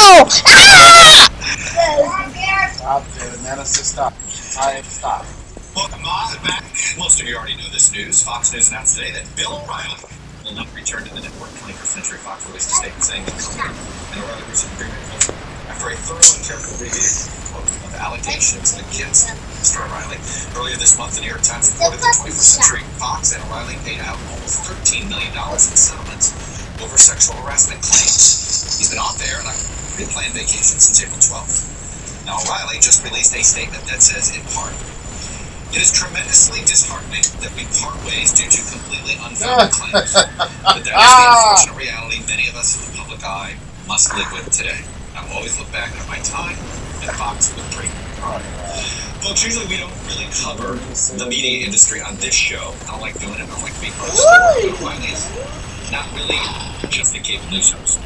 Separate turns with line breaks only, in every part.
Stop, David. Nana says stop. I have stopped.
Welcome back. Most of you already know this news. Fox News announced today that Bill O'Reilly will not return to the network. 21st Century Fox released a statement saying that company and O'Reilly reached an agreement after a thorough and careful review of allegations against Mr. O'Reilly. Earlier this month, the New York Times reported that 21st Century Fox and O'Reilly paid out almost $13 million in settlements over sexual harassment claims. He's been off there on a pre-planned vacation since April 12th. Now, O'Reilly just released a statement that says, in part, "It is tremendously disheartening that we part ways due to completely unfounded claims. But that is the unfortunate reality many of us in the public eye must live with today. I will always look back at my time at Fox with great pride." Folks, usually we don't really cover the media industry on this show. I don't like doing it. I don't like being host. O'Reilly is not really just a cable news host.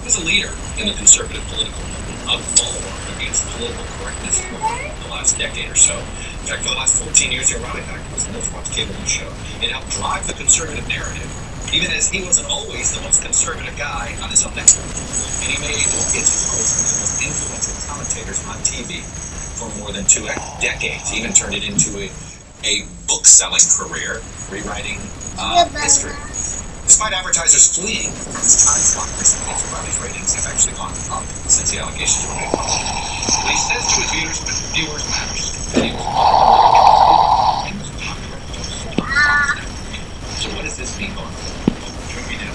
He's a leader in the conservative political movement, a bulwark against political correctness for the last decade or so. In fact, for the last 14 years, the O'Reilly Factor was the most watched cable news show. It helped drive the conservative narrative, even as he wasn't always the most conservative guy on his own network. And he made his post one of the most influential commentators on TV for more than 2 decades. He even turned it into a book-selling career, rewriting history. Despite advertisers fleeing from his time slot recently, O'Reilly's ratings have actually gone up since the allegations were made public. What he says to his viewers matters. So what does this mean going forward? Join me now.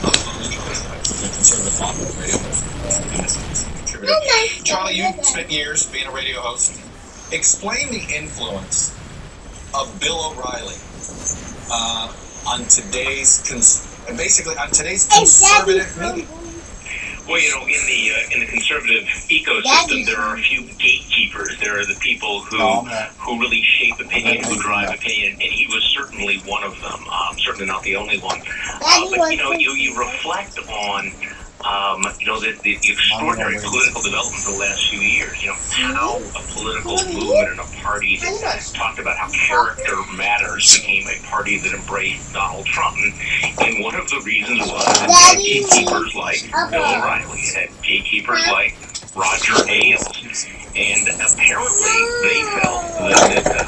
The conservative thought radio host. Charlie, you spent years being a radio host. Explain the influence of Bill O'Reilly on today's conservative media.
Well, in the conservative ecosystem, there are a few gatekeepers. There are the people who really shape opinion, who drive opinion, and he was certainly one of them. Certainly not the only one. But you reflect on the extraordinary political development of the last few years. How a political movement and a party that talked about how character matters became a party that embraced Donald Trump. And one of the reasons was that gatekeepers like Bill O'Reilly and gatekeepers like Roger Ailes. And apparently they felt that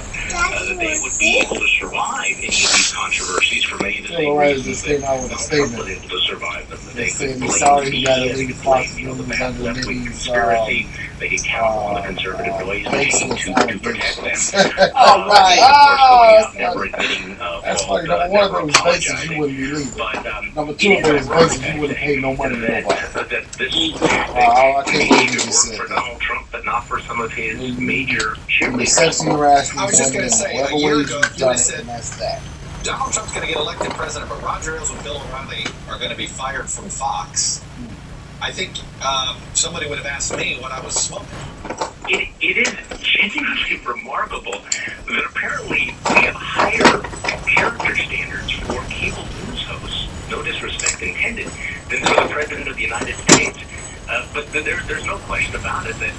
they would be able to survive any of these controversies for many of the same reasons that Trump was able to survive them. They could blame the bad left-wing conspiracy. They could count on the conservative noise machine to protect them.
All right.
Never admitting
That's funny. Number one of those bases you wouldn't be leaving. Number two of those bases you wouldn't pay no money to nobody.
I can't believe you just said that. For Donald Trump, but not for some of his major cheerleaders.
I was just going to say, a year ago, you would have said Donald Trump's going to get elected president, but Roger Ailes and Bill O'Reilly are going to be fired from Fox. I think somebody would have asked me what I was smoking.
It is genuinely remarkable that apparently we have higher character standards for cable news hosts, no disrespect intended, than for the President of the United States. But there's no question about it that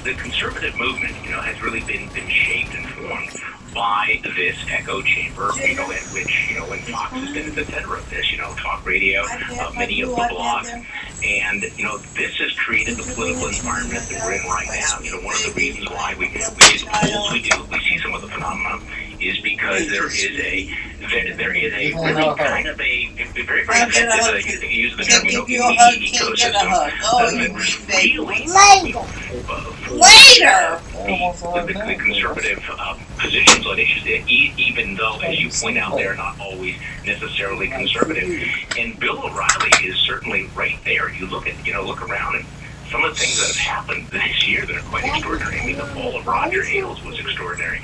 the conservative movement has really been shaped and formed by this echo chamber, in which, when Fox has been at the center of this, talk radio, many of the blogs, and, this has created the political environment that we're in right now. One of the reasons why we do the polls we do, we see some of the phenomena, is because there is a really kind of a very, very effective, you use the term, media ecosystem that really the conservative positions on issues, even though, as you point out, they're not always necessarily conservative. And Bill O'Reilly is certainly right there. You look around, and some of the things that have happened this year that are quite extraordinary. I mean, the fall of Roger Ailes was extraordinary.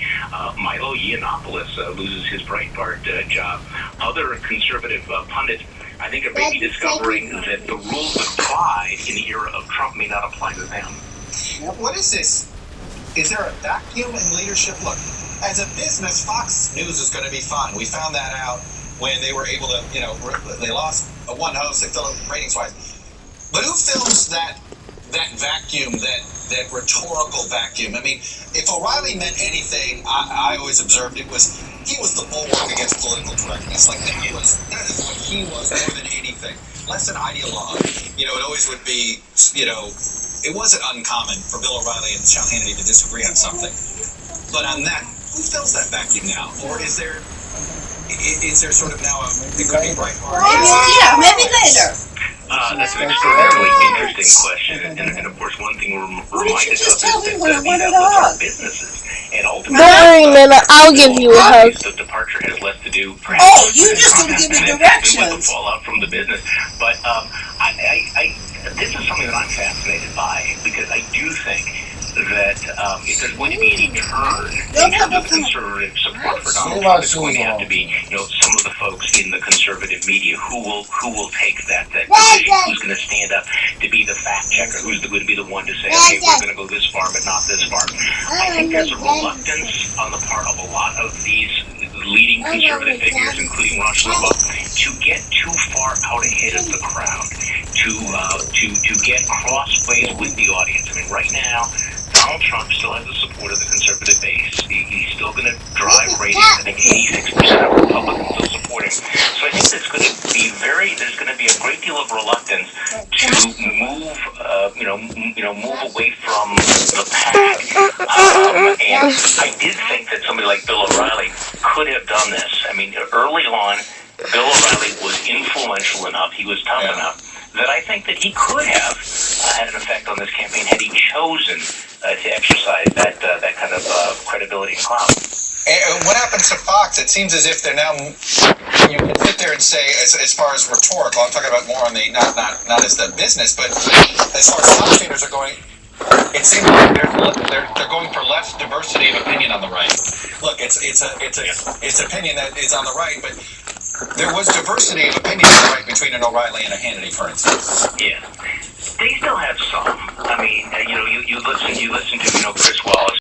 Milo Yiannopoulos loses his Breitbart job. Other conservative pundits, I think, are maybe discovering that the rules that applied in the era of Trump may not apply to them.
What is this? Is there a vacuum in leadership? Look, as a business, Fox News is going to be fine. We found that out when they were able to, they lost one host, they filled it ratings-wise. But who fills that vacuum, that rhetorical vacuum? I mean, if O'Reilly meant anything, I always observed he was the bulwark against political correctness. Like that is what he was more than anything. less an ideologue. You know, it always would be, you know, it wasn't uncommon for Bill O'Reilly and Sean Hannity to disagree on something. But on that, who fills that vacuum now? Or is there sort of now it could be Breitbart?
Yeah, maybe later.
That's an extraordinarily interesting question, and of course, one thing we're reminded of is that these are businesses, and ultimately,
Don't worry, Nana, I'll give you a hug.
The departure has less to do.
Oh, you just gonna give me
with the
directions.
fallout from the business, but this is something that I'm fascinated by because I do think that if there's going to be any turn in terms of conservative support for Donald Trump, it's going to have to be, you know, some of the folks in the conservative media who will take that position, who's going to stand up to be the fact checker, who's going to be the one to say, okay, we're going to go this far but not this far. I think there's a reluctance on the part of a lot of these leading conservative figures, including Rush Limbaugh, to get too far out ahead of the crowd, to get crossways with the audience. I mean, right now, Donald Trump still has the support of the conservative base. He's still going to drive ratings. I think 86% of Republicans still support him. So I think there's going to be a great deal of reluctance to move, move away from the pack. And I did think that somebody like Bill O'Reilly could have done this. I mean, early on, Bill O'Reilly was influential enough. He was tough enough that I think that he could have had an effect on this campaign had he chosen to exercise that kind of credibility and clout.
And what happens to Fox? It seems as if they're now. You can sit there and say, as far as rhetorical, I'm talking about more on the not as the business, but as far as commentators are going, it seems like they're going for less diversity of opinion on the right. Look, it's opinion that is on the right, but there was diversity of opinion on the right between an O'Reilly and a Hannity, for instance.
Yeah, they still have some. I mean, you listen to Chris Wallace.